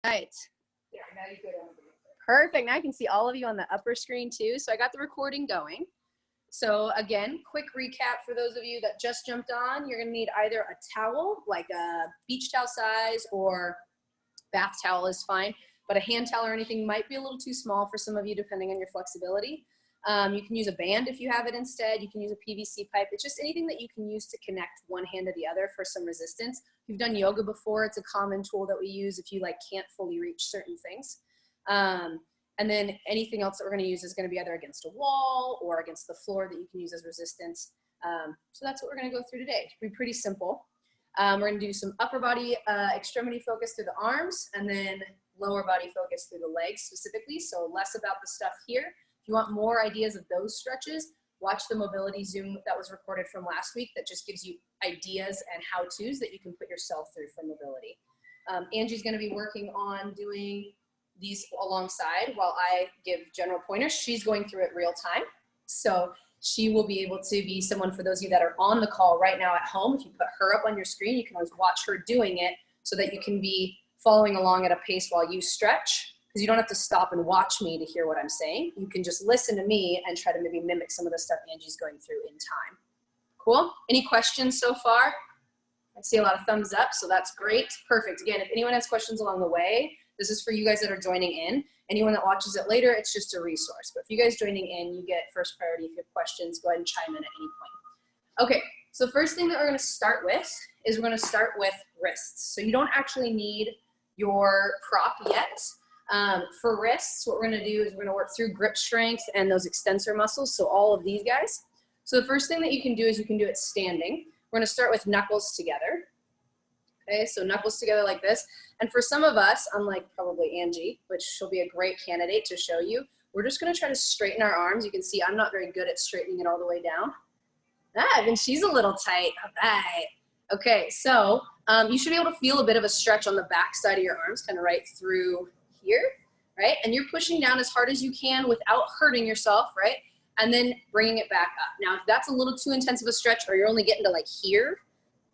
Right. Yeah, now you go down. Perfect. Now I can see all of you on the upper screen too. So I got the recording going. So again, quick recap for those of you that just jumped on. You're gonna need either a towel, like a beach towel size, or bath towel is fine, but a hand towel or anything might be a little too small for some of you depending on your flexibility. You can use a band if you have it instead. You can use a PVC pipe. It's just anything that you can use to connect one hand to the other for some resistance. If you've done yoga before, it's a common tool that we use if you like can't fully reach certain things. And then anything else that we're going to use is going to be either against a wall or against the floor that you can use as resistance. So that's what we're going to go through today. It'll be pretty simple. We're going to do some upper body extremity focus through the arms, and then lower body focus through the legs specifically. So less about the stuff here. If you want more ideas of those stretches, watch the mobility Zoom that was recorded from last week that just gives you ideas and how-tos that you can put yourself through for mobility. Angie's going to be working on doing these alongside while I give general pointers. She's going through it real time. So she will be able to be someone for those of you that are on the call right now at home. If you put her up on your screen, you can always watch her doing it so that you can be following along at a pace while you stretch, because you don't have to stop and watch me to hear what I'm saying. You can just listen to me and try to maybe mimic some of the stuff Angie's going through in time. Cool? Any questions so far? I see a lot of thumbs up, so that's great. Perfect. Again, if anyone has questions along the way, this is for you guys that are joining in. Anyone that watches it later, it's just a resource. But if you guys joining in, you get first priority. If you have questions, go ahead and chime in at any point. Okay, so first thing that we're gonna start with is we're gonna start with wrists. So you don't actually need your prop yet. For wrists, what we're gonna do is we're gonna work through grip strength and those extensor muscles, so all of these guys. So the first thing that you can do is you can do it standing. We're gonna start with knuckles together. Okay, so knuckles together like this. And for some of us, unlike probably Angie, which she'll be a great candidate to show you, we're just gonna try to straighten our arms. You can see I'm not very good at straightening it all the way down. And she's a little tight, all right. Okay, so you should be able to feel a bit of a stretch on the back side of your arms, kind of right through here, right? And you're pushing down as hard as you can without hurting yourself, right? And then bringing it back up. Now, if that's a little too intense of a stretch or you're only getting to like here,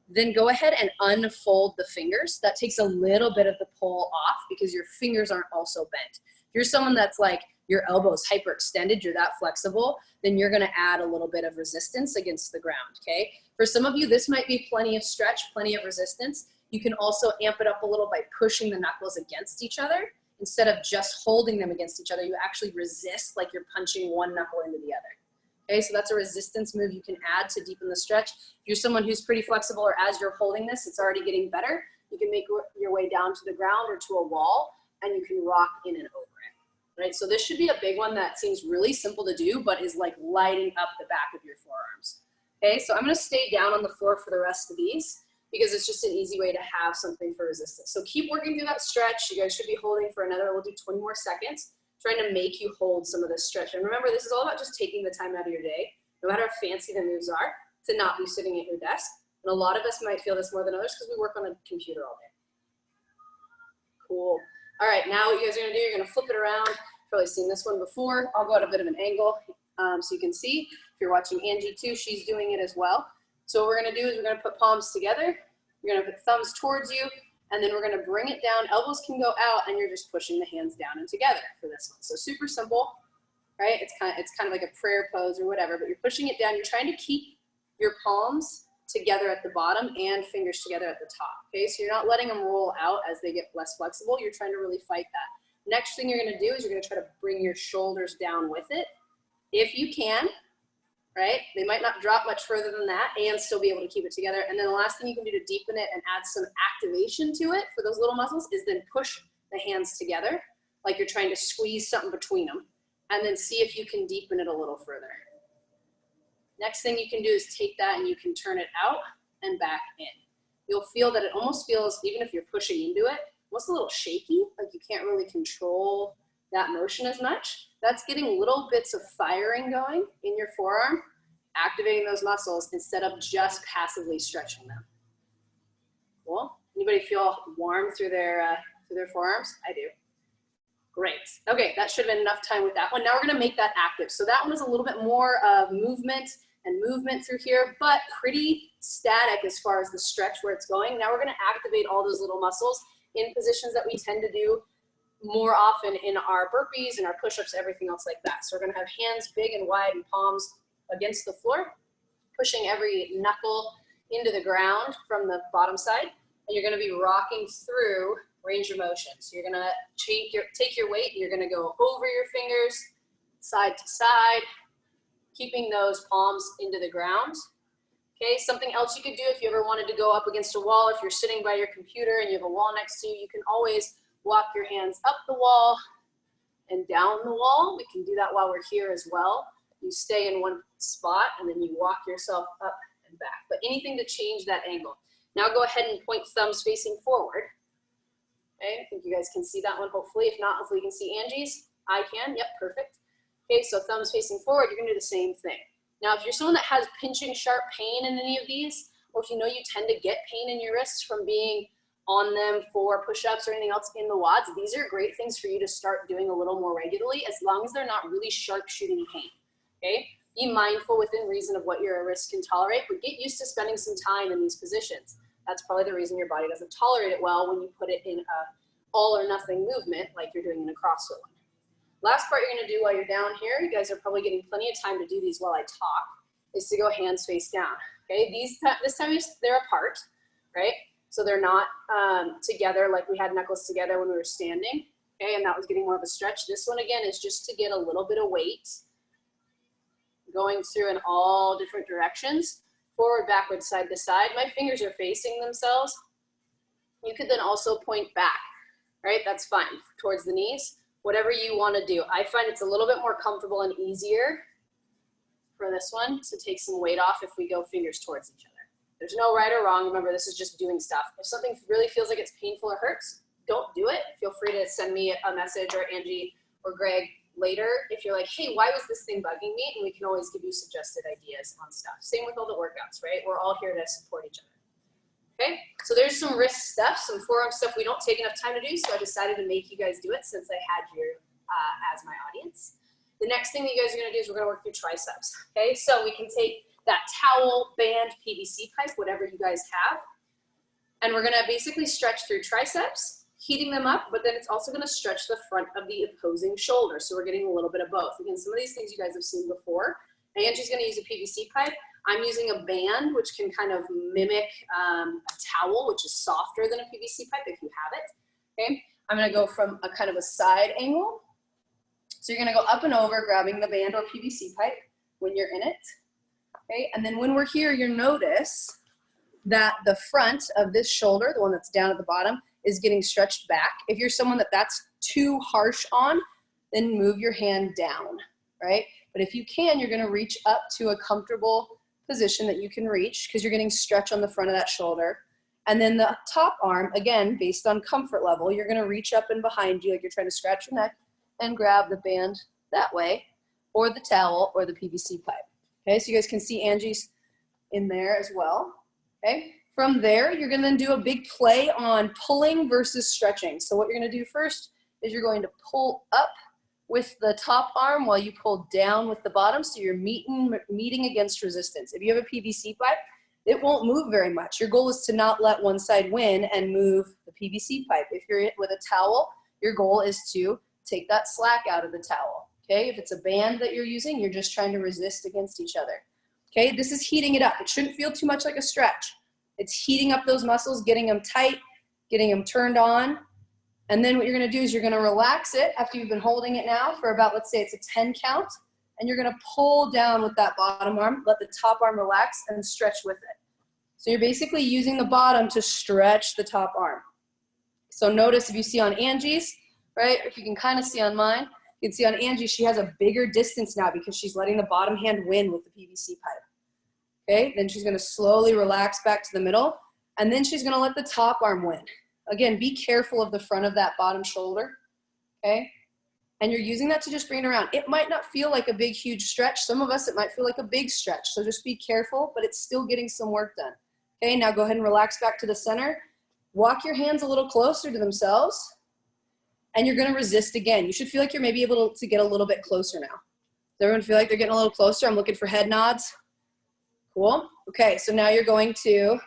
then go ahead and unfold the fingers. That takes a little bit of the pull off because your fingers aren't also bent. If you're someone that's like your elbows hyperextended, you're that flexible, then you're gonna add a little bit of resistance against the ground, okay? For some of you, this might be plenty of stretch, plenty of resistance. You can also amp it up a little by pushing the knuckles against each other. Instead of just holding them against each other, you actually resist like you're punching one knuckle into the other. Okay, so that's a resistance move you can add to deepen the stretch. If you're someone who's pretty flexible or as you're holding this, it's already getting better, you can make your way down to the ground or to a wall and you can rock in and over it, right? So this should be a big one that seems really simple to do, but is like lighting up the back of your forearms. Okay, so I'm gonna stay down on the floor for the rest of these because it's just an easy way to have something for resistance. So keep working through that stretch. You guys should be holding for another, we'll do 20 more seconds. Trying to make you hold some of this stretch. And remember, this is all about just taking the time out of your day, no matter how fancy the moves are, to not be sitting at your desk. And a lot of us might feel this more than others because we work on a computer all day. Cool. All right, now what you guys are gonna do, you're gonna flip it around. You've probably seen this one before. I'll go at a bit of an angle so you can see. If you're watching Angie too, she's doing it as well. So what we're gonna do is we're gonna put palms together. You're gonna put thumbs towards you. And then we're gonna bring it down, elbows can go out, and you're just pushing the hands down and together for this one. So super simple, right? It's kind of like a prayer pose or whatever, but you're pushing it down. You're trying to keep your palms together at the bottom and fingers together at the top, okay? So you're not letting them roll out as they get less flexible. You're trying to really fight that. Next thing you're gonna do is you're gonna try to bring your shoulders down with it. If you can, right? They might not drop much further than that and still be able to keep it together. And then the last thing you can do to deepen it and add some activation to it for those little muscles is then push the hands together like you're trying to squeeze something between them, and then see if you can deepen it a little further. Next thing you can do is take that and you can turn it out and back in. You'll feel that it almost feels, even if you're pushing into it, almost a little shaky, like you can't really control that motion as much. That's getting little bits of firing going in your forearm, activating those muscles instead of just passively stretching them. Cool. Anybody feel warm through their forearms? I do. Great. Okay, that should have been enough time with that one. Now we're gonna make that active. So that one is a little bit more of movement through here, but pretty static as far as the stretch where it's going. Now we're gonna activate all those little muscles in positions that we tend to do more often in our burpees and our push-ups, everything else like that. So we're gonna have hands big and wide and palms against the floor, pushing every knuckle into the ground from the bottom side, and you're gonna be rocking through range of motion. So you're gonna take your weight, and you're gonna go over your fingers, side to side, keeping those palms into the ground. Okay, something else you could do if you ever wanted to go up against a wall, if you're sitting by your computer and you have a wall next to you, you can always walk your hands up the wall and down the wall. We can do that while we're here as well. You stay in one spot and then you walk yourself up and back. But anything to change that angle. Now go ahead and point thumbs facing forward. Okay, I think you guys can see that one hopefully. If not, hopefully you can see Angie's. I can, yep, perfect. Okay, so thumbs facing forward, you're gonna do the same thing. Now, if you're someone that has pinching sharp pain in any of these, or if you know you tend to get pain in your wrists from being on them for push-ups or anything else in the WODs, these are great things for you to start doing a little more regularly, as long as they're not really sharp shooting pain, okay? Be mindful within reason of what your wrist can tolerate, but get used to spending some time in these positions. That's probably the reason your body doesn't tolerate it well when you put it in a all or nothing movement like you're doing in a CrossFit one. Last part you're gonna do while you're down here, you guys are probably getting plenty of time to do these while I talk, is to go hands face down, okay? This time they're apart, right? So they're not together like we had knuckles together when we were standing, okay? And that was getting more of a stretch. This one, again, is just to get a little bit of weight going through in all different directions, forward, backward, side to side. My fingers are facing themselves. You could then also point back, right? That's fine, towards the knees. Whatever you want to do. I find it's a little bit more comfortable and easier for this one to take some weight off if we go fingers towards each other. There's no right or wrong. Remember, this is just doing stuff. If something really feels like it's painful or hurts, don't do it. Feel free to send me a message, or Angie or Greg later if you're like, hey, why was this thing bugging me? And we can always give you suggested ideas on stuff. Same with all the workouts, right? We're all here to support each other. Okay, so there's some wrist stuff, some forearm stuff we don't take enough time to do, so I decided to make you guys do it since I had you as my audience. The next thing that you guys are gonna do is we're gonna work through triceps, okay? So we can take that towel, band, PVC pipe, whatever you guys have, and we're gonna basically stretch through triceps, heating them up, but then it's also gonna stretch the front of the opposing shoulder, so we're getting a little bit of both. Again, some of these things you guys have seen before. Angie's gonna use a PVC pipe. I'm using a band, which can kind of mimic a towel, which is softer than a PVC pipe if you have it, okay? I'm gonna go from a kind of a side angle. So you're gonna go up and over, grabbing the band or PVC pipe when you're in it, okay? And then when we're here, you'll notice that the front of this shoulder, the one that's down at the bottom, is getting stretched back. If you're someone that's too harsh on, then move your hand down, right? But if you can, you're gonna reach up to a comfortable position that you can reach because you're getting stretch on the front of that shoulder. And then the top arm, again, based on comfort level, you're gonna reach up and behind you like you're trying to scratch your neck and grab the band that way, or the towel or the PVC pipe. Okay, so you guys can see Angie's in there as well, okay? From there, you're gonna then do a big play on pulling versus stretching. So what you're gonna do first is you're going to pull up with the top arm while you pull down with the bottom, so you're meeting against resistance. If you have a PVC pipe, it won't move very much. Your goal is to not let one side win and move the PVC pipe. If you're with a towel, your goal is to take that slack out of the towel, okay? If it's a band that you're using, you're just trying to resist against each other, okay? This is heating it up. It shouldn't feel too much like a stretch. It's heating up those muscles, getting them tight, getting them turned on. And then what you're gonna do is you're gonna relax it after you've been holding it now for about, let's say it's a 10 count, and you're gonna pull down with that bottom arm, let the top arm relax and stretch with it. So you're basically using the bottom to stretch the top arm. So notice if you see on Angie's, right, if you can kind of see on mine, you can see on Angie, she has a bigger distance now because she's letting the bottom hand win with the PVC pipe. Okay, then she's gonna slowly relax back to the middle, and then she's gonna let the top arm win. Again, be careful of the front of that bottom shoulder, okay? And you're using that to just bring it around. It might not feel like a big, huge stretch. Some of us, it might feel like a big stretch. So just be careful, but it's still getting some work done. Okay, now go ahead and relax back to the center. Walk your hands a little closer to themselves, and you're gonna resist again. You should feel like you're maybe able to get a little bit closer now. Does everyone feel like they're getting a little closer? I'm looking for head nods. Cool. Okay, so now you're going to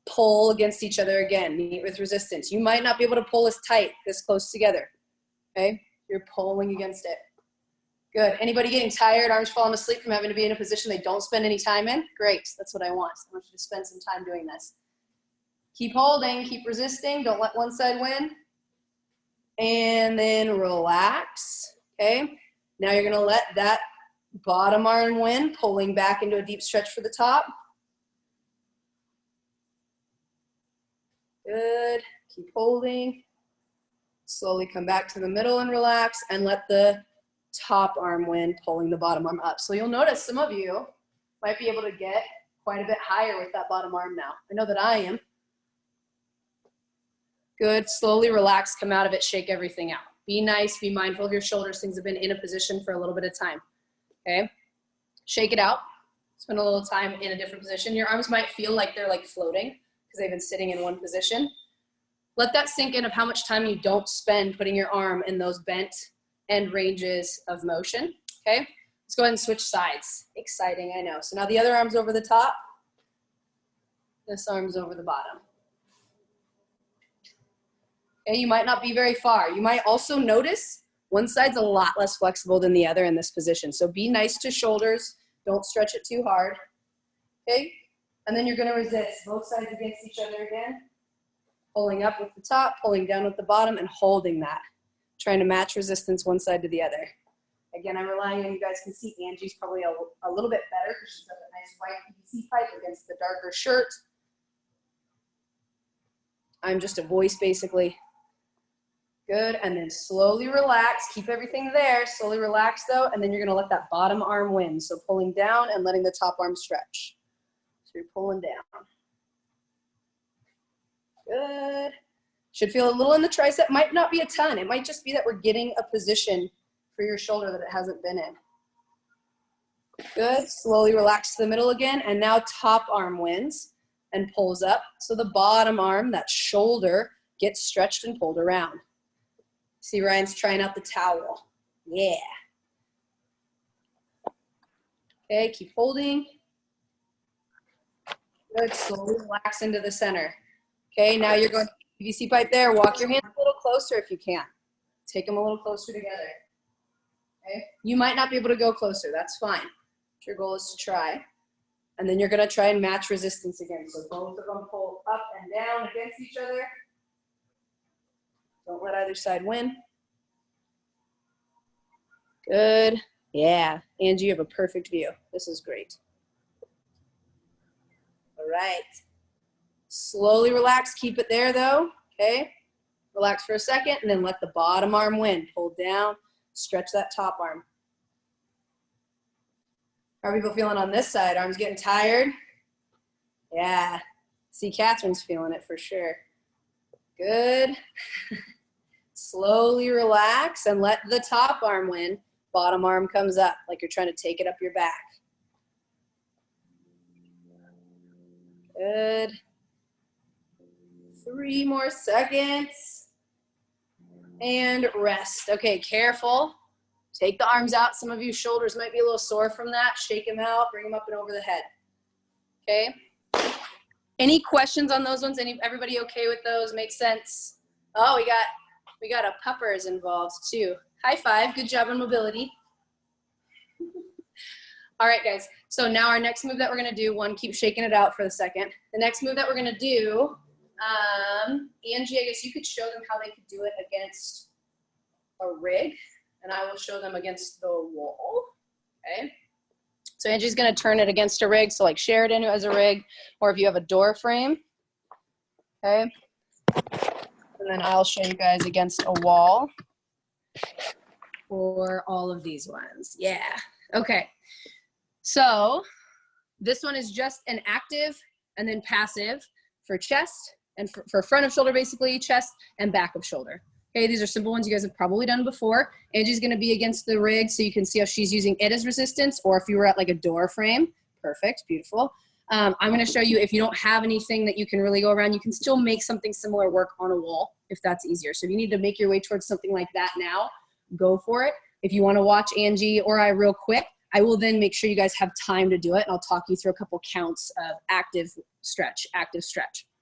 pull against each other again, meet with resistance. You might not be able to pull as tight, this close together, okay? You're pulling against it. Good. Anybody getting tired, arms falling asleep from having to be in a position they don't spend any time in? Great, that's what I want. I want you to spend some time doing this. Keep holding, keep resisting, don't let one side win. And then relax, okay? Now you're gonna let that bottom arm win, pulling back into a deep stretch for the top. Good, keep holding. Slowly come back to the middle and relax, and let the top arm win, pulling the bottom arm up. So you'll notice some of you might be able to get quite a bit higher with that bottom arm now. I know that I am. Good, slowly relax, come out of it, shake everything out. Be nice, be mindful of your shoulders. Things have been in a position for a little bit of time, okay? Shake it out, spend a little time in a different position. Your arms might feel like they're like floating because they've been sitting in one position. Let that sink in of how much time you don't spend putting your arm in those bent end ranges of motion, okay? Let's go ahead and switch sides. Exciting, I know. So now the other arm's over the top. This arm's over the bottom. Okay, you might not be very far. You might also notice one side's a lot less flexible than the other in this position. So be nice to shoulders. Don't stretch it too hard, okay? And then you're gonna resist both sides against each other again. Pulling up with the top, pulling down with the bottom, and holding that. Trying to match resistance one side to the other. Again, I'm relying on you guys can see Angie's probably a little bit better because she's got a nice white PVC pipe against the darker shirt. I'm just a voice basically. Good, and then slowly relax. Keep everything there. Slowly relax though, and then you're gonna let that bottom arm win. So pulling down and letting the top arm stretch. So you're pulling down. Good. Should feel a little in the tricep. Might not be a ton. It might just be that we're getting a position for your shoulder that it hasn't been in. Good. Slowly relax to the middle again. And now top arm wins and pulls up. So the bottom arm, that shoulder, gets stretched and pulled around. See, Ryan's trying out the towel. Yeah. Okay, keep holding. Good. Slowly relax into the center. Okay, now you're going to PVC pipe there. Walk your hands a little closer if you can. Take them a little closer together. Okay, you might not be able to go closer. That's fine. Your goal is to try. And then you're going to try and match resistance again. So both of them pull up and down against each other. Don't let either side win. Good. Yeah, Angie, you have a perfect view. This is great. All right. Slowly relax, keep it there though, okay? Relax for a second and then let the bottom arm win. Pull down, stretch that top arm. How are people feeling on this side? Arms getting tired? Yeah, see Catherine's feeling it for sure. Good. Slowly relax and let the top arm win. Bottom arm comes up like you're trying to take it up your back. Good. 3 more seconds. And rest. Okay, careful. Take the arms out. Some of you shoulders might be a little sore from that. Shake them out, bring them up and over the head. Okay? Any questions on those ones? Everybody okay with those? Make sense? Oh, we got a puppers involved too. High five, good job on mobility. All right, guys, so now our next move that we're gonna do, one, keep shaking it out for a second. The next move that we're gonna do, Angie, I guess you could show them how they could do it against a rig, and I will show them against the wall, okay? So Angie's gonna turn it against a rig, so like Sheridan who has a rig, or if you have a door frame, okay? And then I'll show you guys against a wall for all of these ones. Yeah, okay. So this one is just an active and then passive for chest and for front of shoulder, basically chest and back of shoulder. Okay, these are simple ones you guys have probably done before. Angie's gonna be against the rig so you can see how she's using it as resistance, or if you were at like a door frame, perfect, beautiful. I'm gonna show you if you don't have anything that you can really go around, you can still make something similar work on a wall if that's easier. So if you need to make your way towards something like that now, go for it. If you wanna watch Angie or I real quick, I will then make sure you guys have time to do it, and I'll talk you through a couple counts of active stretch,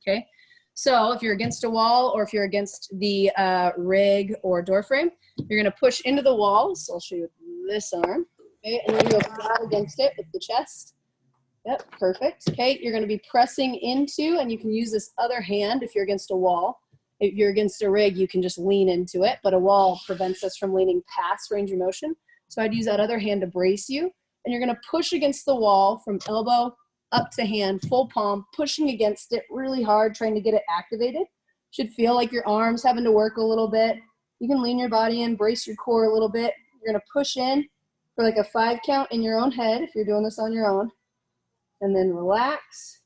okay? So if you're against a wall or if you're against the rig or door frame, you're gonna push into the wall. So I'll show you this arm, okay? And then you go flat against it with the chest. Yep, perfect. Okay, you're gonna be pressing into, and you can use this other hand if you're against a wall. If you're against a rig, you can just lean into it, but a wall prevents us from leaning past range of motion. So I'd use that other hand to brace you, and you're gonna push against the wall from elbow up to hand, full palm, pushing against it really hard, trying to get it activated. Should feel like your arms having to work a little bit. You can lean your body in, brace your core a little bit. You're gonna push in for like a 5 count in your own head if you're doing this on your own, and then relax.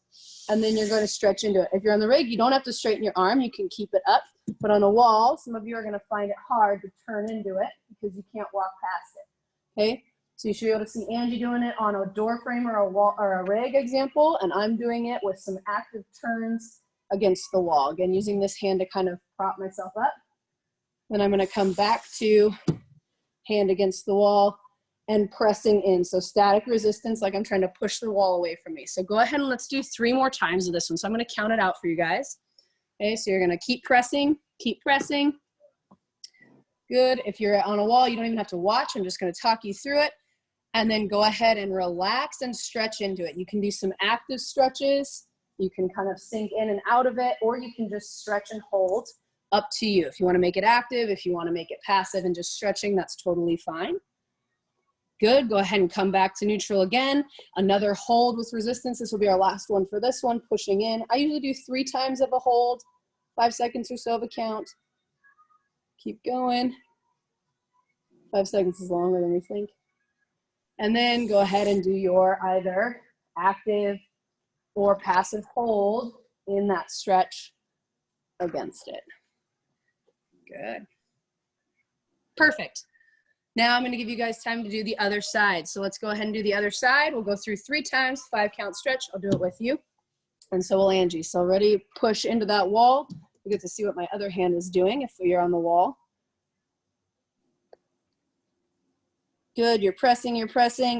And then you're going to stretch into it. If you're on the rig, you don't have to straighten your arm. You can keep it up. But on a wall, some of you are going to find it hard to turn into it because you can't walk past it. Okay? So you should be able to see Angie doing it on a door frame or a wall or a rig example, and I'm doing it with some active turns against the wall. Again, using this hand to kind of prop myself up. Then I'm going to come back to hand against the wall and pressing in. So static resistance, like I'm trying to push the wall away from me. So go ahead and let's do 3 more times of this one. So I'm gonna count it out for you guys. Okay, so you're gonna keep pressing, keep pressing. Good, if you're on a wall, you don't even have to watch. I'm just gonna talk you through it. And then go ahead and relax and stretch into it. You can do some active stretches. You can kind of sink in and out of it, or you can just stretch and hold. Up to you. If you wanna make it active, if you wanna make it passive and just stretching, that's totally fine. Good, go ahead and come back to neutral again. Another hold with resistance. This will be our last one for this one, pushing in. I usually do 3 times of a hold, 5 seconds or so of a count. Keep going. 5 seconds is longer than we think. And then go ahead and do your either active or passive hold in that stretch against it. Good. Perfect. Now I'm going to give you guys time to do the other side. So let's go ahead and do the other side. We'll go through 3 times, 5 count stretch. I'll do it with you. And so will Angie. So ready, push into that wall. You get to see what my other hand is doing if you're on the wall. Good, you're pressing,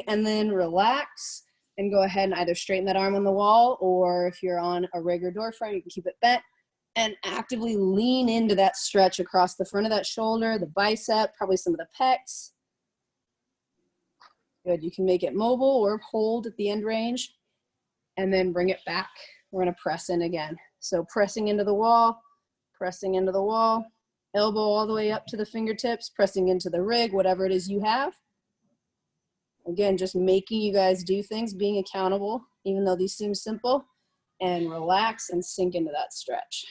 and then relax. And go ahead and either straighten that arm on the wall, or if you're on a rig or door frame, you can keep it bent. And actively lean into that stretch across the front of that shoulder, the bicep, probably some of the pecs. Good, you can make it mobile or hold at the end range, and then bring it back. We're gonna press in again. So pressing into the wall, elbow all the way up to the fingertips, pressing into the rig, whatever it is you have. Again, just making you guys do things, being accountable, even though these seem simple, and relax and sink into that stretch.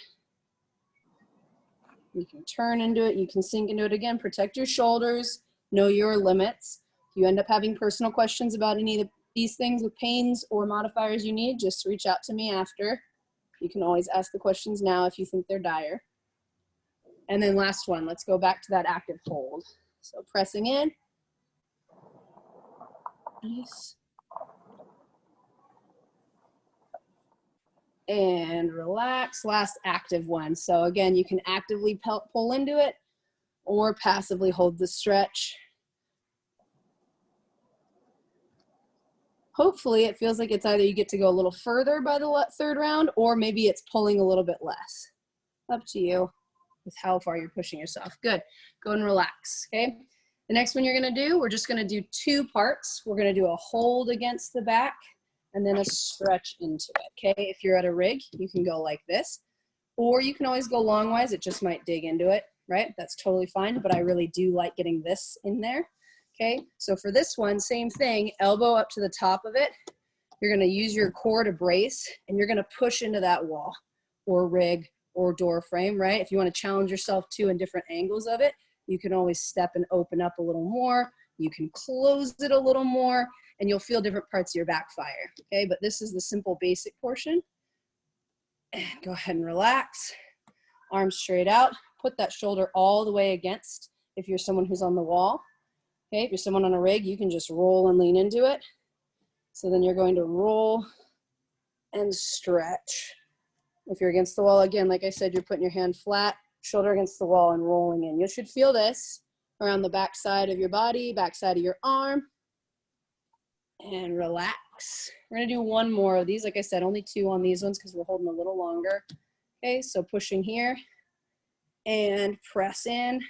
You can turn into it, you can sink into it again, protect your shoulders, know your limits. If you end up having personal questions about any of these things with pains or modifiers you need, just reach out to me after. You can always ask the questions now if you think they're dire. And then last one, let's go back to that active hold. So pressing in. Nice. And relax, last active one. So again, you can actively pull into it or passively hold the stretch. Hopefully it feels like it's either you get to go a little further by the 3rd round, or maybe it's pulling a little bit less. Up to you with how far you're pushing yourself. Good, go and relax, okay? The next one you're gonna do, we're just gonna do 2 parts. We're gonna do a hold against the back and then a stretch into it, okay? If you're at a rig, you can go like this, or you can always go longwise. It just might dig into it, right? That's totally fine, but I really do like getting this in there, okay? So for this one, same thing, elbow up to the top of it. You're gonna use your core to brace, and you're gonna push into that wall or rig or door frame, right? If you wanna challenge yourself too in different angles of it, you can always step and open up a little more. You can close it a little more, and you'll feel different parts of your back fire, okay? But this is the simple basic portion. And go ahead and relax. Arms straight out. Put that shoulder all the way against if you're someone who's on the wall. Okay, if you're someone on a rig, you can just roll and lean into it. So then you're going to roll and stretch. If you're against the wall, again, like I said, you're putting your hand flat, shoulder against the wall and rolling in. You should feel this around the back side of your body, back side of your arm. And relax. We're gonna do one more of these. Like I said, only 2 on these ones because we're holding a little longer. Okay, so pushing here and press in,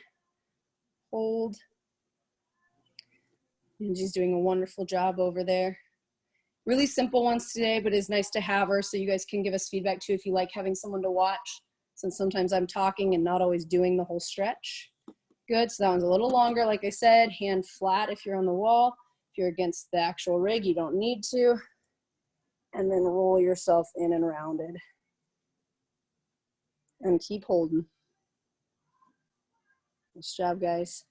hold. Angie's doing a wonderful job over there. Really simple ones today, but it's nice to have her so you guys can give us feedback too if you like having someone to watch, since sometimes I'm talking and not always doing the whole stretch. Good, so that one's a little longer. Like I said, hand flat if you're on the wall. If you're against the actual rig, you don't need to. And then roll yourself in and rounded. And keep holding. Nice job, guys.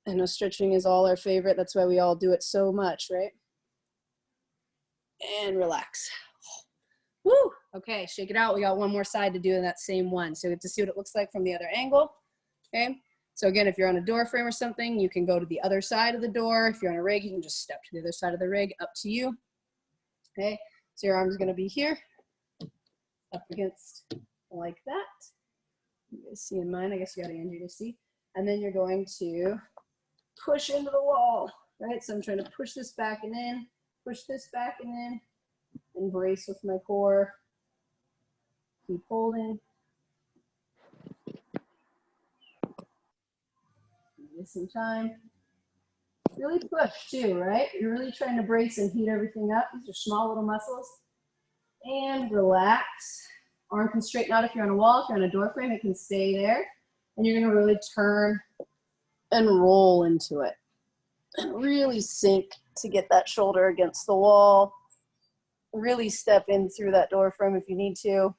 I know stretching is all our favorite. That's why we all do it so much, right? And relax. Woo! Okay, shake it out. We got one more side to do in that same one. So we get to see what it looks like from the other angle. Okay? So again, if you're on a door frame or something, you can go to the other side of the door. If you're on a rig, you can just step to the other side of the rig, up to you. Okay? So your arm's gonna be here, up against like that. You guys see in mine, I guess you got Angie to see. And then you're going to push into the wall, right? So I'm trying to push this back and in, push this back and in, and brace with my core. Keep holding. Give it some time. Really push too, right? You're really trying to brace and heat everything up. These are small little muscles. And relax. Arm can straighten out if you're on a wall. If you're on a door frame, it can stay there. And you're gonna really turn and roll into it. And really sink to get that shoulder against the wall. Really step in through that door frame if you need to.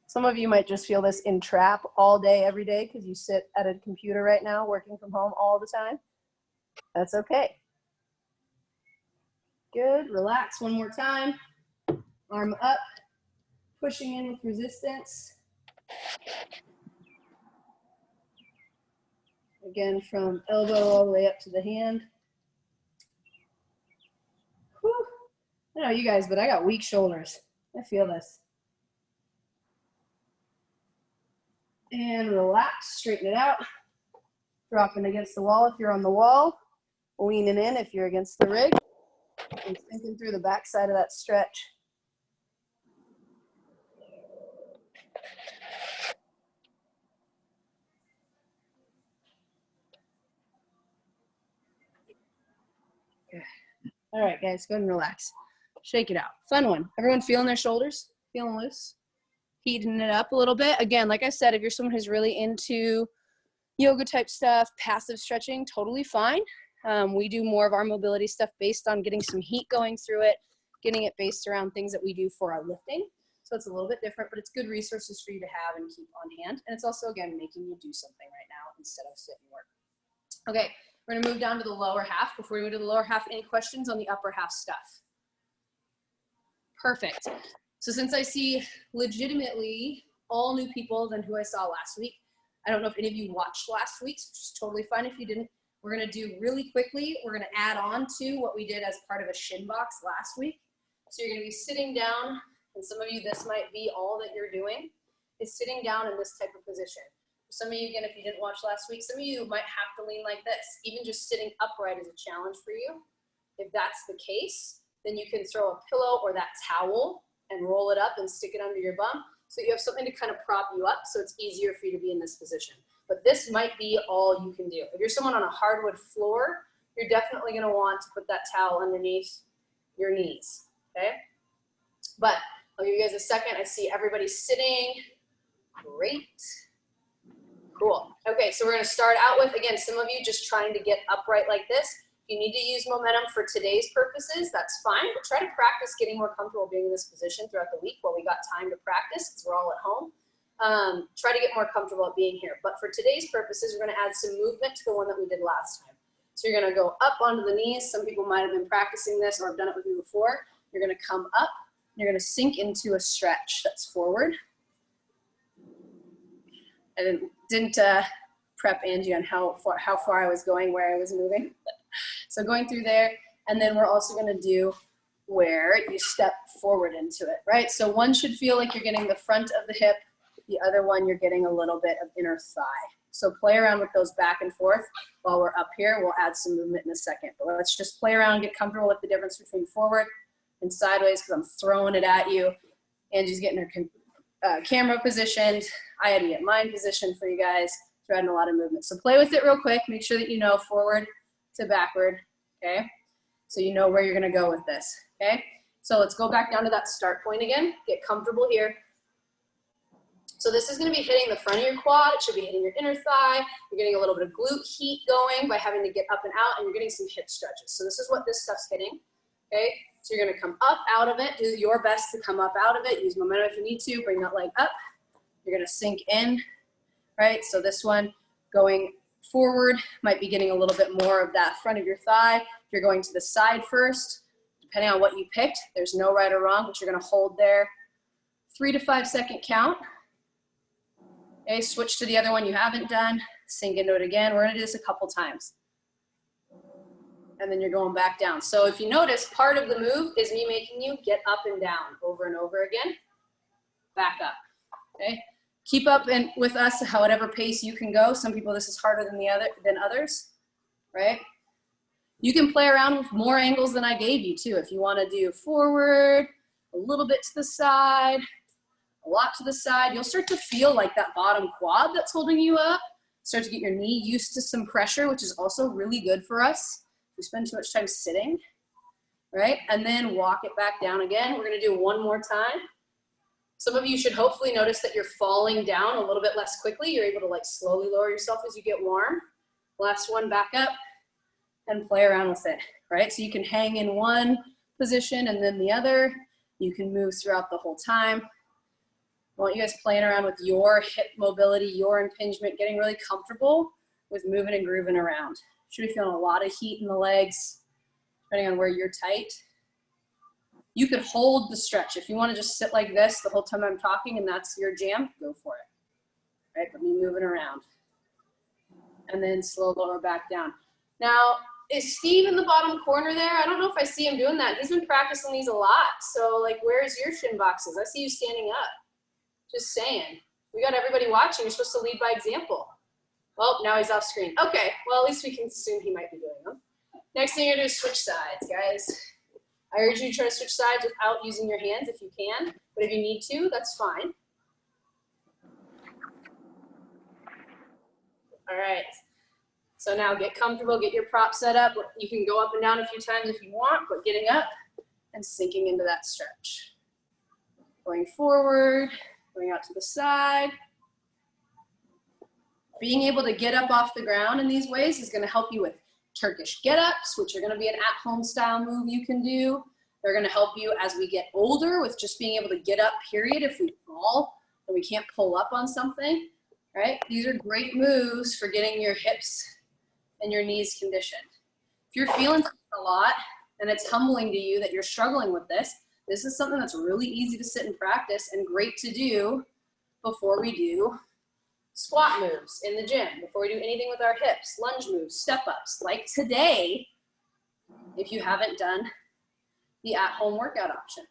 Some of you might just feel this in trap all day, every day, because you sit at a computer right now, working from home all the time. That's okay. Good, relax one more time. Arm up, pushing in with resistance. Again, from elbow all the way up to the hand. Whew. I don't know you guys, but I got weak shoulders. I feel this. And relax, straighten it out. Dropping against the wall if you're on the wall. Leaning in if you're against the rig. And thinking through the back side of that stretch. All right, guys, go ahead and relax. Shake it out. Fun one. Everyone feeling their shoulders? Feeling loose? Heating it up a little bit. Again, like I said, if you're someone who's really into yoga type stuff, passive stretching, totally fine. We do more of our mobility stuff based on getting some heat going through it, getting it based around things that we do for our lifting. So it's a little bit different, but it's good resources for you to have and keep on hand. And it's also, again, making you do something right now instead of sit and work. Okay, we're gonna move down to the lower half. Before we move to the lower half, any questions on the upper half stuff? Perfect. So since I see legitimately all new people than who I saw last week, I don't know if any of you watched last week's, which is totally fine if you didn't. We're gonna do really quickly, we're gonna add on to what we did as part of a shin box last week. So you're gonna be sitting down, and some of you, this might be all that you're doing, is sitting down in this type of position. Some of you, again, if you didn't watch last week, some of you might have to lean like this. Even just sitting upright is a challenge for you. If that's the case, then you can throw a pillow or that towel and roll it up and stick it under your bum so you have something to kind of prop you up so it's easier for you to be in this position. But this might be all you can do. If you're someone on a hardwood floor, you're definitely gonna want to put that towel underneath your knees, okay? But I'll give you guys a second. I see everybody sitting. Great. Cool. Okay, so we're gonna start out with, again, some of you just trying to get upright like this. If you need to use momentum for today's purposes, that's fine, but try to practice getting more comfortable being in this position throughout the week while we got time to practice because we're all at home. Try to get more comfortable at being here. But for today's purposes, we're gonna add some movement to the one that we did last time. So you're gonna go up onto the knees. Some people might have been practicing this or have done it with me before. You're gonna come up, you're gonna sink into a stretch that's forward. I didn't prep Angie on how far I was going, where I was moving. So going through there, and then we're also gonna do where you step forward into it, right? So one should feel like you're getting the front of the hip, the other one you're getting a little bit of inner thigh. So play around with those back and forth while we're up here. We'll add some movement in a second, but let's just play around, get comfortable with the difference between forward and sideways because I'm throwing it at you. Angie's getting her camera positioned. I had to get mine positioned for you guys. We're adding a lot of movement. So play with it real quick. Make sure that you know forward to backward, okay? So you know where you're gonna go with this, okay? So let's go back down to that start point again. Get comfortable here. So this is gonna be hitting the front of your quad. It should be hitting your inner thigh. You're getting a little bit of glute heat going by having to get up and out, and you're getting some hip stretches. So this is what this stuff's hitting, okay? So you're gonna come up out of it. Do your best to come up out of it. Use momentum if you need to. Bring that leg up. You're gonna sink in, right? So this one going forward might be getting a little bit more of that front of your thigh. If you're going to the side first, depending on what you picked, there's no right or wrong, but you're gonna hold there. 3 to 5 second count. Okay, switch to the other one you haven't done, sink into it again. We're gonna do this a couple times. And then you're going back down. So if you notice, part of the move is me making you get up and down over and over again. Back up, okay? Keep up with us at whatever pace you can go. Some people, this is harder than others, right? You can play around with more angles than I gave you too. If you wanna do forward, a little bit to the side, a lot to the side, you'll start to feel like that bottom quad that's holding you up. Start to get your knee used to some pressure, which is also really good for us. We spend too much time sitting, right? And then walk it back down again. We're gonna do one more time. Some of you should hopefully notice that you're falling down a little bit less quickly. You're able to like slowly lower yourself as you get warm. Last one, back up and play around with it, right? So you can hang in one position and then the other. You can move throughout the whole time. I want you guys playing around with your hip mobility, your impingement, getting really comfortable with moving and grooving around. Should be feeling a lot of heat in the legs, depending on where you're tight. You could hold the stretch. If you want to just sit like this the whole time I'm talking and that's your jam, go for it. Right, but me moving around. And then slow lower back down. Now, is Steve in the bottom corner there? I don't know if I see him doing that. He's been practicing these a lot. So like, where's your shin boxes? I see you standing up. Just saying. We got everybody watching. You're supposed to lead by example. Well, now he's off screen. Okay, well, at least we can assume he might be doing them. Next thing you're gonna do is switch sides, guys. I urge you to try to switch sides without using your hands if you can, but if you need to, that's fine. All right, so now get comfortable, get your prop set up. You can go up and down a few times if you want, but getting up and sinking into that stretch. Going forward, going out to the side. Being able to get up off the ground in these ways is gonna help you with Turkish get-ups, which are gonna be an at-home style move you can do. They're gonna help you as we get older with just being able to get up, period, if we fall and we can't pull up on something, right? These are great moves for getting your hips and your knees conditioned. If you're feeling a lot and it's humbling to you that you're struggling with this is something that's really easy to sit and practice and great to do before we do squat moves in the gym, before we do anything with our hips, lunge moves, step-ups, like today, if you haven't done the at-home workout option.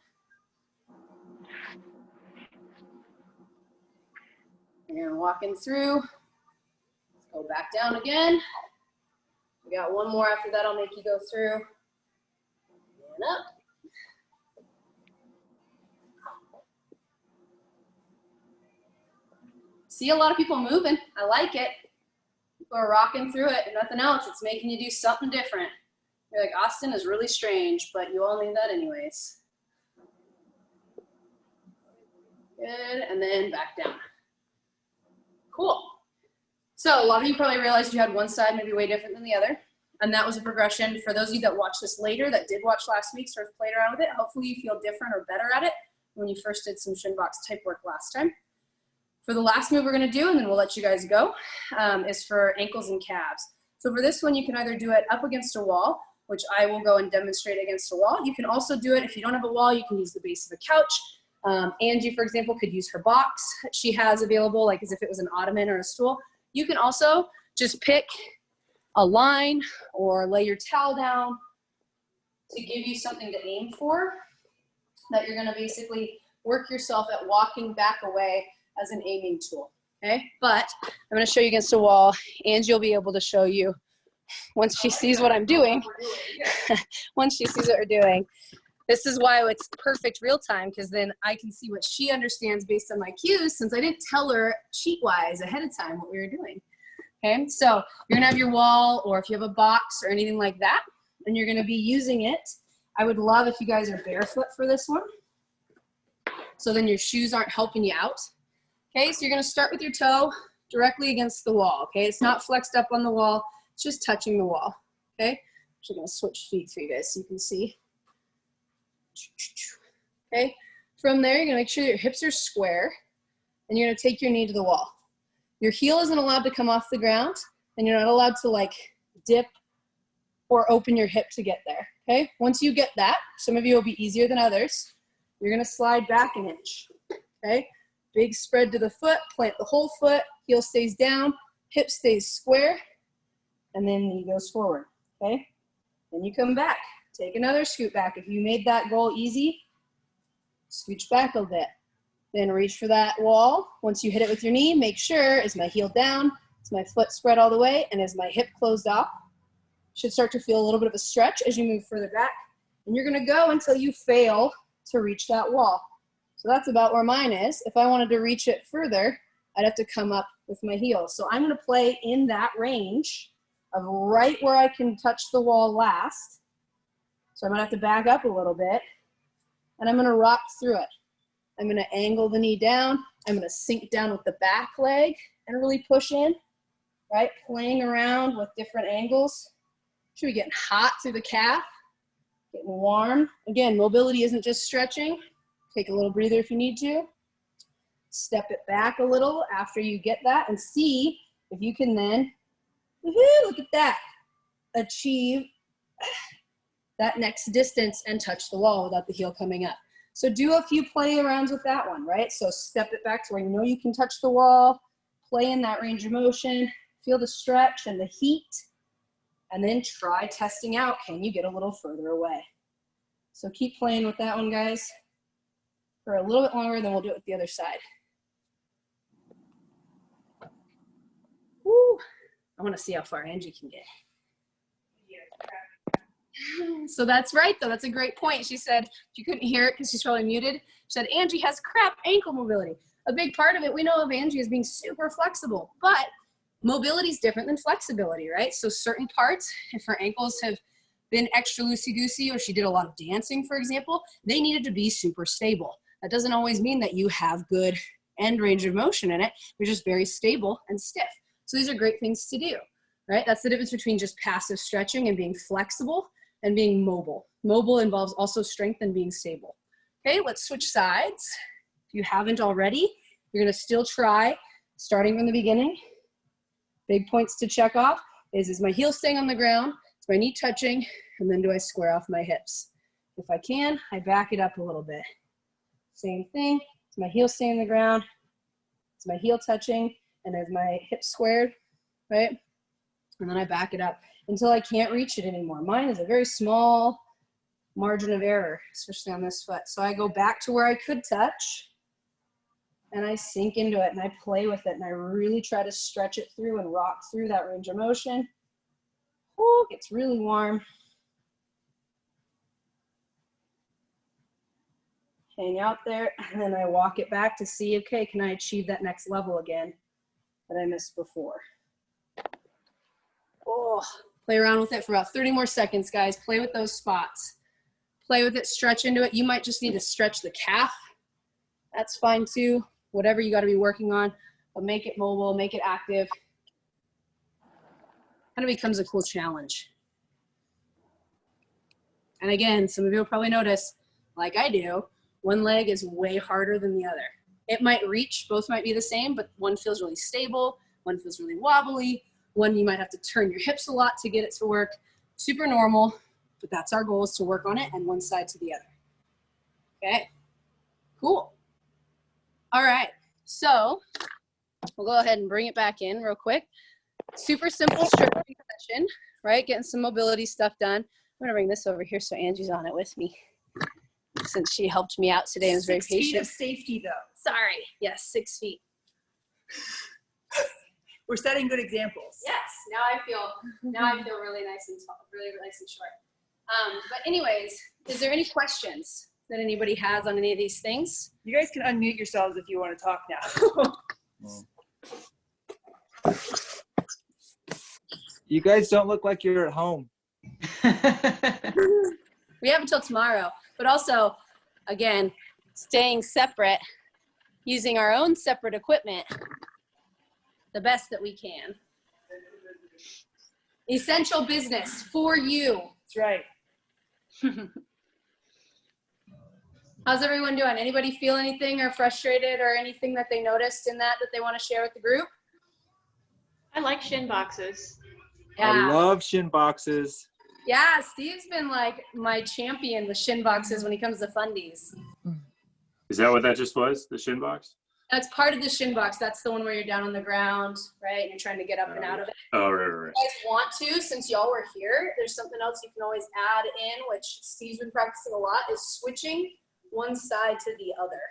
You're gonna walk in through, let's go back down again. We got one more after that, I'll make you go through, and up. See a lot of people moving. I like it. People are rocking through it. If nothing else, it's making you do something different. You're like, Austin is really strange, but you all need that anyways. Good, and then back down. Cool. So a lot of you probably realized you had one side maybe way different than the other. And that was a progression. For those of you that watched this later, that did watch last week, sort of played around with it, hopefully you feel different or better at it when you first did some shin box type work last time. For the last move we're gonna do, and then we'll let you guys go, is for ankles and calves. So for this one, you can either do it up against a wall, which I will go and demonstrate against a wall. You can also do it, if you don't have a wall, you can use the base of a couch. Angie, for example, could use her box she has available, like as if it was an ottoman or a stool. You can also just pick a line or lay your towel down to give you something to aim for, that you're gonna basically work yourself at walking back away as an aiming tool, okay? But I'm gonna show you against a wall. Angie will be able to show you once she sees what I'm doing. Once she sees what we're doing. This is why it's perfect real time, because then I can see what she understands based on my cues, since I didn't tell her sheet-wise ahead of time what we were doing. Okay, so you're gonna have your wall, or if you have a box or anything like that, and you're gonna be using it. I would love if you guys are barefoot for this one, so then your shoes aren't helping you out. Okay, so you're gonna start with your toe directly against the wall, okay? It's not flexed up on the wall, it's just touching the wall, okay? I'm actually gonna switch feet for you guys so you can see. Okay, from there, you're gonna make sure your hips are square, and you're gonna take your knee to the wall. Your heel isn't allowed to come off the ground, and you're not allowed to like dip or open your hip to get there, okay? Once you get that, some of you will be easier than others, you're gonna slide back an inch, okay? Big spread to the foot, plant the whole foot, heel stays down, hip stays square, and then knee goes forward, okay? Then you come back, take another scoot back. If you made that goal easy, scooch back a bit. Then reach for that wall. Once you hit it with your knee, make sure, is my heel down, is my foot spread all the way, and is my hip closed off? Should start to feel a little bit of a stretch as you move further back. And you're gonna go until you fail to reach that wall. So that's about where mine is. If I wanted to reach it further, I'd have to come up with my heels. So I'm gonna play in that range of right where I can touch the wall last. So I'm gonna have to back up a little bit, and I'm gonna rock through it. I'm gonna angle the knee down, I'm gonna sink down with the back leg and really push in, right? Playing around with different angles. Should be getting hot through the calf, getting warm. Again, mobility isn't just stretching. Take a little breather if you need to. Step it back a little after you get that, and see if you can then, woohoo, look at that, achieve that next distance and touch the wall without the heel coming up. So do a few play arounds with that one, right? So step it back to where you know you can touch the wall, play in that range of motion, feel the stretch and the heat, and then try testing out, can you get a little further away? So keep playing with that one, guys, for a little bit longer, then we'll do it with the other side. Woo. I wanna see how far Angie can get. So that's right, though. That's a great point. She said, you couldn't hear it because she's probably muted. She said, Angie has crap ankle mobility. A big part of it, we know of Angie as being super flexible, but mobility is different than flexibility, right? So certain parts, if her ankles have been extra loosey-goosey, or she did a lot of dancing, for example, they needed to be super stable. That doesn't always mean that you have good end range of motion in it. You're just very stable and stiff. So these are great things to do, right? That's the difference between just passive stretching and being flexible and being mobile. Mobile involves also strength and being stable. Okay, let's switch sides. If you haven't already, you're gonna still try, starting from the beginning. Big points to check off is my heel staying on the ground, is my knee touching, and then do I square off my hips? If I can, I back it up a little bit. Same thing, is my heel staying on the ground, is my heel touching, and is my hip squared, right? And then I back it up until I can't reach it anymore. Mine is a very small margin of error, especially on this foot. So I go back to where I could touch, and I sink into it, and I play with it, and I really try to stretch it through and rock through that range of motion. Ooh, it gets really warm. Hang out there, and then I walk it back to see, okay, can I achieve that next level again that I missed before? Oh, play around with it for about 30 more seconds, guys. Play with those spots. Play with it, stretch into it. You might just need to stretch the calf. That's fine too. Whatever you gotta be working on, but make it mobile, make it active. Kind of becomes a cool challenge. And again, some of you will probably notice, like I do, one leg is way harder than the other. It might reach, both might be the same, but one feels really stable, one feels really wobbly, one you might have to turn your hips a lot to get it to work. Super normal, but that's our goal, is to work on it and one side to the other. Okay, cool. All right, so we'll go ahead and bring it back in real quick. Super simple stretching session, right? Getting some mobility stuff done. I'm gonna bring this over here so Angie's on it with me, since she helped me out today and was very patient. 6 feet of safety though. Sorry, yes, 6 feet. we're setting good examples. Yes, now I feel really nice and tall, really nice and short. But anyways, is there any questions that anybody has on any of these things? You guys can unmute yourselves if you want to talk now. You guys don't look like you're at home. We have until tomorrow, but also, again, staying separate, using our own separate equipment the best that we can. Essential business for you. That's right. How's everyone doing? Anybody feel anything or frustrated or anything that they noticed in that they want to share with the group? I like shin boxes. Yeah. I love shin boxes. Yeah, Steve's been like my champion with shin boxes when he comes to fundies. Is that what that just was? The shin box? That's part of the shin box. That's the one where you're down on the ground, right? And you're trying to get up and out of it. Oh, right. If you guys want to, since y'all were here, there's something else you can always add in, which Steve's been practicing a lot, is switching one side to the other.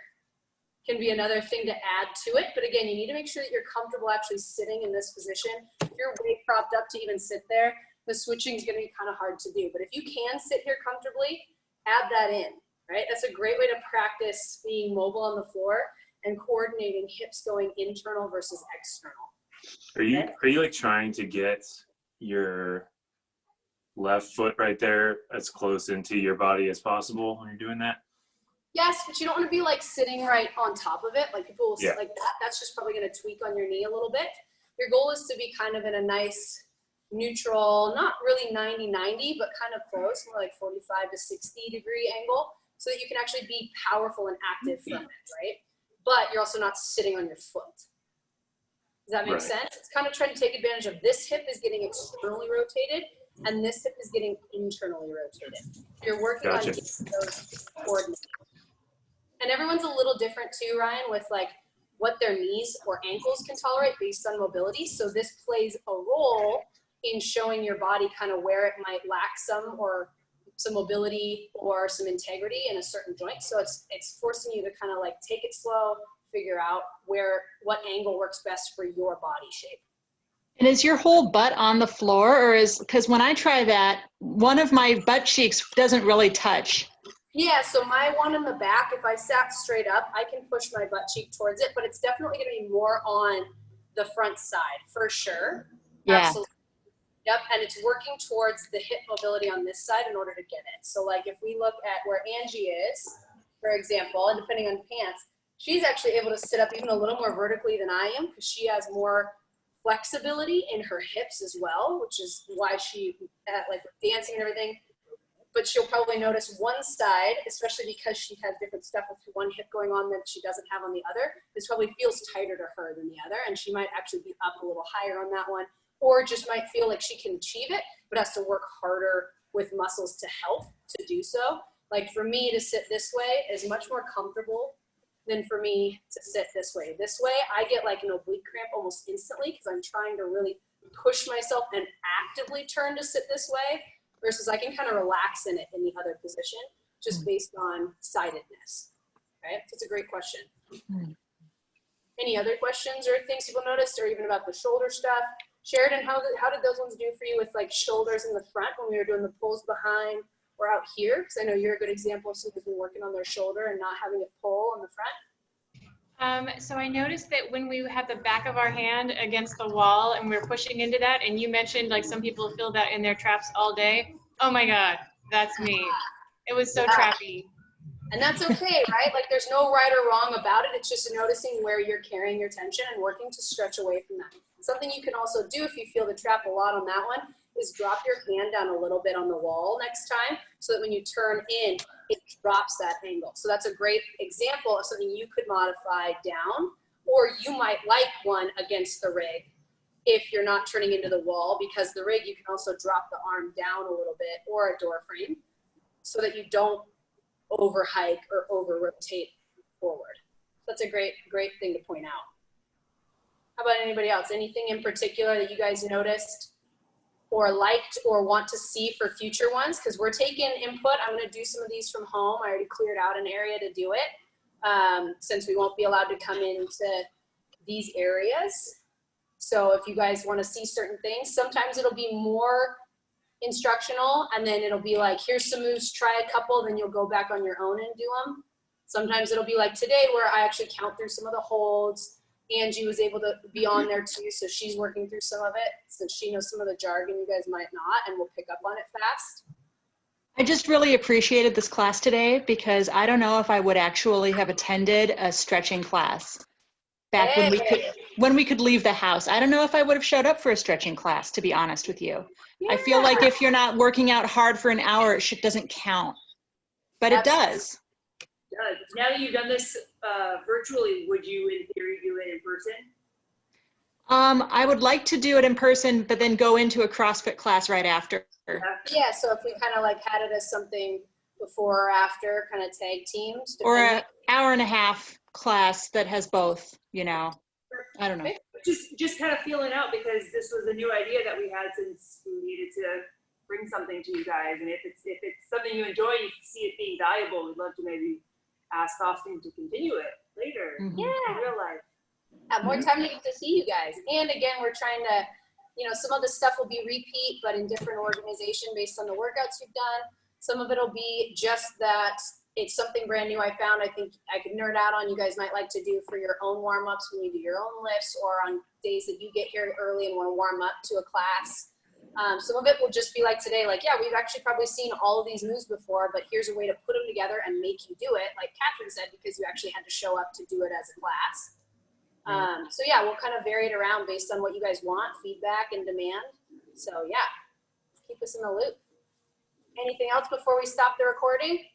Can be another thing to add to it. But again, you need to make sure that you're comfortable actually sitting in this position. If you're way propped up to even sit there, the switching is going to be kind of hard to do. But if you can sit here comfortably, add that in, right? That's a great way to practice being mobile on the floor and coordinating hips going internal versus external. Are you like trying to get your left foot right there as close into your body as possible when you're doing that? Yes, but you don't want to be like sitting right on top of it. Like people will sit Yeah. like that. That's just probably going to tweak on your knee a little bit. Your goal is to be kind of in a nice neutral, not really 90-90, but kind of close, more like 45 to 60 degree angle, so that you can actually be powerful and active from it, right? But you're also not sitting on your foot. Does that make sense? It's kind of trying to take advantage of this hip is getting externally rotated and this hip is getting internally rotated. You're working on getting those coordinated. And everyone's a little different too, Ryan, with like what their knees or ankles can tolerate based on mobility. So this plays a role in showing your body kind of where it might lack some mobility or some integrity in a certain joint. So it's forcing you to kind of like take it slow, figure out what angle works best for your body shape. And is your whole butt on the floor, or because when I try that, one of my butt cheeks doesn't really touch? Yeah, so my one in the back, if I sat straight up, I can push my butt cheek towards it, but it's definitely going to be more on the front side for sure. Yeah. Absolutely. Yep, and it's working towards the hip mobility on this side in order to get it. So like if we look at where Angie is, for example, and depending on pants, she's actually able to sit up even a little more vertically than I am because she has more flexibility in her hips as well, which is why she, like dancing and everything, but she'll probably notice one side, especially because she has different stuff with one hip going on that she doesn't have on the other. This probably feels tighter to her than the other, and she might actually be up a little higher on that one, or just might feel like she can achieve it, but has to work harder with muscles to help to do so. Like for me to sit this way is much more comfortable than for me to sit this way. This way, I get like an oblique cramp almost instantly because I'm trying to really push myself and actively turn to sit this way, versus I can kind of relax in it in the other position, just based on sidedness, right? So it's a great question. Any other questions or things people noticed, or even about the shoulder stuff? Sheridan, how did those ones do for you with like shoulders in the front when we were doing the pulls behind or out here? Because I know you're a good example of someone who's been working on their shoulder and not having it pull on the front. So I noticed that when we have the back of our hand against the wall and we're pushing into that, and you mentioned like some people feel that in their traps all day. Oh my God, that's me. It was so trappy. And that's okay, right? Like there's no right or wrong about it. It's just noticing where you're carrying your tension and working to stretch away from that. Something you can also do if you feel the trap a lot on that one is drop your hand down a little bit on the wall next time so that when you turn in, it drops that angle. So that's a great example of something you could modify down, or you might like one against the rig if you're not turning into the wall, because the rig, you can also drop the arm down a little bit or a door frame so that you don't over hike or over rotate forward. That's a great thing to point out. How about anybody else? Anything in particular that you guys noticed or liked or want to see for future ones? Because we're taking input. I'm going to do some of these from home. I already cleared out an area to do it since we won't be allowed to come into these areas So if you guys want to see certain things, sometimes it'll be more instructional, and then it'll be like, here's some moves, try a couple, then you'll go back on your own and do them. Sometimes it'll be like today where I actually count through some of the holds. Angie was able to be on there too, so she's working through some of it since she knows some of the jargon you guys might not, and we'll pick up on it fast. I just really appreciated this class today because I don't know if I would actually have attended a stretching class back when we could leave the house. I don't know if I would have showed up for a stretching class, to be honest with you. I feel like if you're not working out hard for an hour, it doesn't count, but it does. Now that you've done this virtually, would you in theory do it in person? I would like to do it in person, but then go into a CrossFit class right after. Yeah, so if we kind of like had it as something before or after, kind of tag teams. Or depending. an hour and a half class that has both, you know, I don't know. Just kind of feeling out because this was a new idea that we had since we needed to bring something to you guys. And if it's something you enjoy, you see it being valuable, we'd love to maybe ask Austin to continue it later in real life. Have more time to get to see you guys. And again, we're trying to, you know, some of the stuff will be repeat, but in different organization based on the workouts you've done. Some of it'll be just that it's something brand new I found. I think I could nerd out on. You guys might like to do for your own warm-ups when you do your own lifts, or on days that you get here early and want to warm up to a class. Some of it will just be like today, like, yeah, we've actually probably seen all of these moves before, but here's a way to put them together and make you do it, like Catherine said, because you actually had to show up to do it as a class. So yeah, we'll kind of vary it around based on what you guys want, feedback and demand. So yeah, keep us in the loop. Anything else before we stop the recording?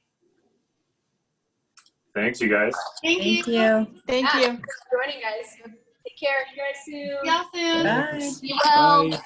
Thanks, you guys. Thank you. Thank Yeah, you. thanks for joining, guys. Take care. You guys soon. See y'all soon. Bye. Be well. Bye.